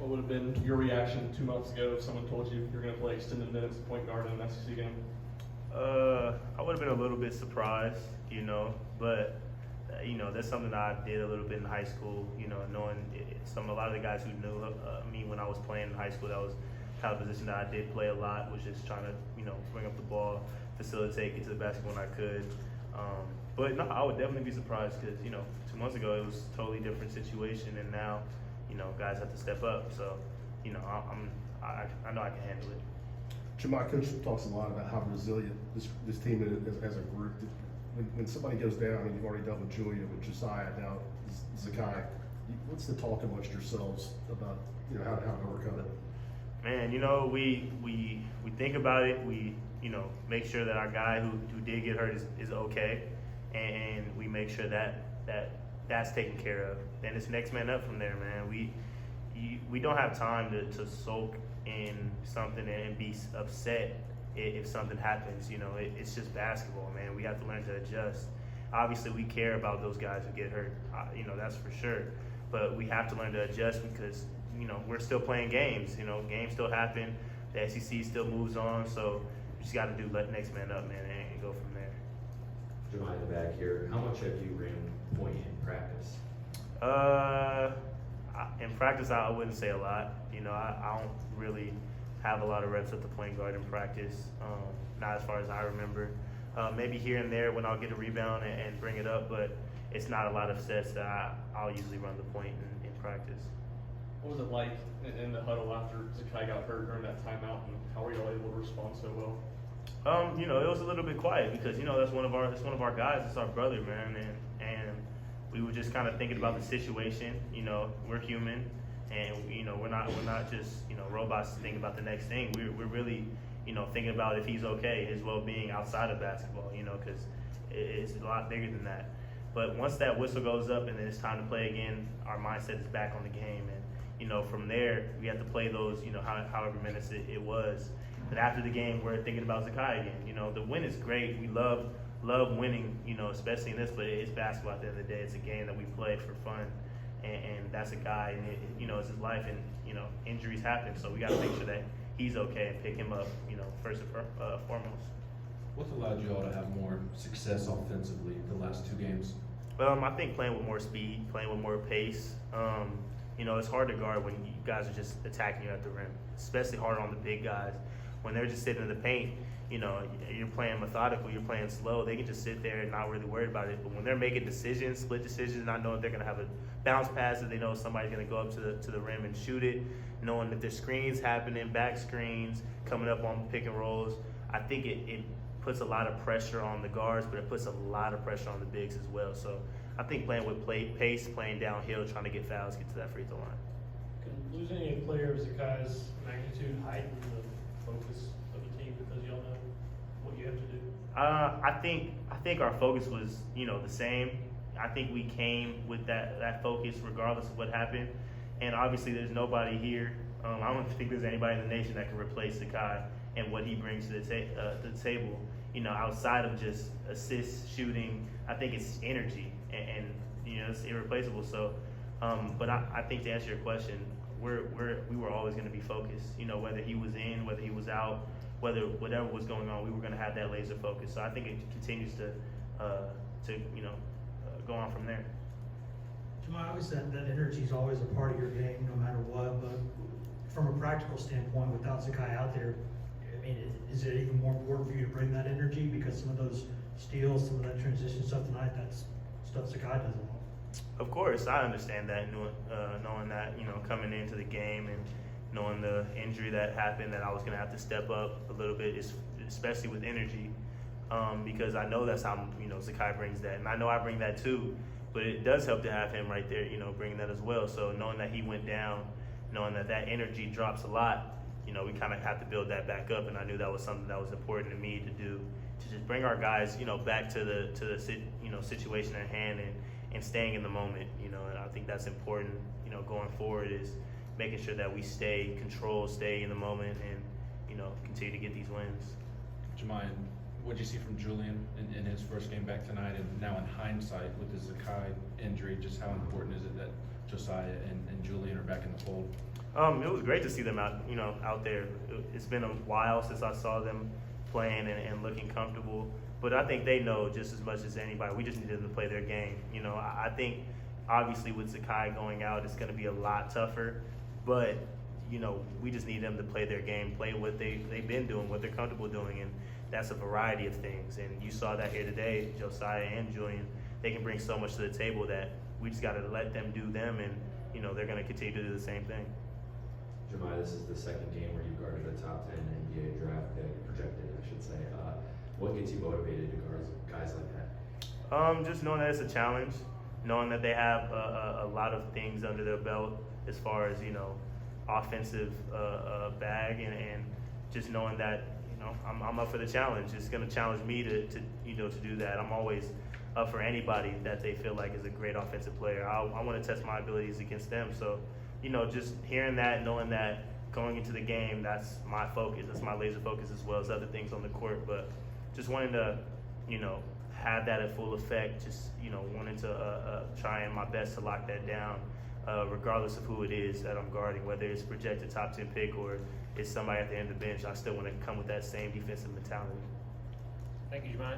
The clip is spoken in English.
What would have been your reaction 2 months ago if someone told you you're going to play extended minutes at point guard in an SEC game? I would have been a little bit surprised, but that's something that I did a little bit in high school. Knowing a lot of the guys who knew me when I was playing in high school, that was kind of a position that I did play a lot. Was just trying to bring up the ball, facilitate, get to the basket when I could. But no, I would definitely be surprised because 2 months ago it was a totally different situation, and now guys have to step up. So I know I can handle it. Jahmai, Coach talks a lot about how resilient this team is as a group. When somebody goes down, and you've already dealt with Julia, with Josiah, now Zakai, what's the talk amongst yourselves about how to overcome it? Man, we think about it. We make sure that our guy who did get hurt is okay, and we make sure that's taken care of. Then it's next man up from there, man. We don't have time to soak in something and be upset if something happens. It's just basketball, man. We have to learn to adjust. Obviously, we care about those guys who get hurt, that's for sure. But we have to learn to adjust because, we're still playing games. Games still happen. The SEC still moves on. So we just got to do next man up, man, and go from there. Jahmai, in the back here, how much have you ran point in practice? In practice, I wouldn't say a lot. I don't really have a lot of reps at the point guard in practice, not as far as I remember. Maybe here and there when I'll get a rebound and bring it up, but it's not a lot of sets that I'll usually run the point in practice. What was it like in the huddle after Zakai got hurt during that timeout, and how were y'all able to respond so well? It was a little bit quiet because that's one of our guys. It's our brother, man, and we were just kind of thinking about the situation. We're human, and we're not just robots thinking about the next thing. We're really thinking about if he's okay, his well-being outside of basketball. Because it's a lot bigger than that. But once that whistle goes up and then it's time to play again, our mindset is back on the game, and from there we have to play those however minutes it was. But after the game, we're thinking about Zakai again. The win is great. We love winning, especially in this, but it's basketball at the end of the day. It's a game that we play for fun, and that's a guy, and it's his life, and injuries happen, so we got to make sure that he's okay and pick him up, first and foremost. What's allowed you all to have more success offensively the last 2 games? I think playing with more speed, playing with more pace. It's hard to guard when you guys are just attacking you at the rim, especially hard on the big guys. When they're just sitting in the paint, you're playing methodical, you're playing slow. They can just sit there and not really worry about it. But when they're making decisions, split decisions, not knowing if they're going to have a bounce pass, that they know somebody's going to go up to the rim and shoot it, knowing that there's screens happening, back screens, coming up on pick and rolls, I think it puts a lot of pressure on the guards, but it puts a lot of pressure on the bigs as well. So I think playing with pace, playing downhill, trying to get fouls, get to that free throw line. Can losing a player of Zakai's magnitude heighten the focus of the team because y'all know what you have to do? I think our focus was the same. I think we came with that focus regardless of what happened, and obviously there's nobody here. I don't think there's anybody in the nation that can replace Zakai and what he brings to the table. Outside of just assists, shooting, I think it's energy and it's irreplaceable. So, but I think to answer your question, we were always going to be focused. Whether he was in, whether he was out, whatever was going on, we were going to have that laser focus. So I think it continues to go on from there. Jahmai, obviously that energy is always a part of your game, no matter what. But from a practical standpoint, without Zakai out there, I mean, is it even more important for you to bring that energy because some of those steals, some of that transition stuff tonight, that's stuff Zakai doesn't want? Of course, I understand that, knowing that, coming into the game and knowing the injury that happened, that I was going to have to step up a little bit, especially with energy, because I know that's how, Zakai brings that. And I know I bring that too, but it does help to have him right there, bringing that as well. So knowing that he went down, knowing that energy drops a lot, we kind of have to build that back up, and I knew that was something that was important to me to do, to just bring our guys, back to the situation at hand and staying in the moment, and I think that's important, going forward, is making sure that we stay controlled, stay in the moment, and, continue to get these wins. Jahmai, what'd you see from Julian in his first game back tonight, and now in hindsight with the Zakai injury, just how important is it that Josiah and Julian are back in the fold? It was great to see them out there. It's been a while since I saw them playing and looking comfortable. But I think they know just as much as anybody. We just need them to play their game. I think obviously with Zakai going out, it's going to be a lot tougher. But we just need them to play their game, play what they've been doing, what they're comfortable doing, and that's a variety of things. And you saw that here today, Josiah and Julian. They can bring so much to the table that we just got to let them do them, and they're going to continue to do the same thing. Jahmai, this is the second game where you guarded a top 10 NBA draft pick, projected, I should say. What gets you motivated to guard guys like that? Just knowing that it's a challenge, knowing that they have a lot of things under their belt as far as offensive bag, and just knowing that I'm up for the challenge. It's going to challenge me to do that. I'm always up for anybody that they feel like is a great offensive player. I want to test my abilities against them. So just hearing that, knowing that going into the game, that's my focus. That's my laser focus, as well as other things on the court. But just wanting to have that at full effect. Just wanting to trying my best to lock that down. Regardless of who it is that I'm guarding, whether it's projected top 10 pick or it's somebody at the end of the bench, I still want to come with that same defensive mentality. Thank you, Jahmai.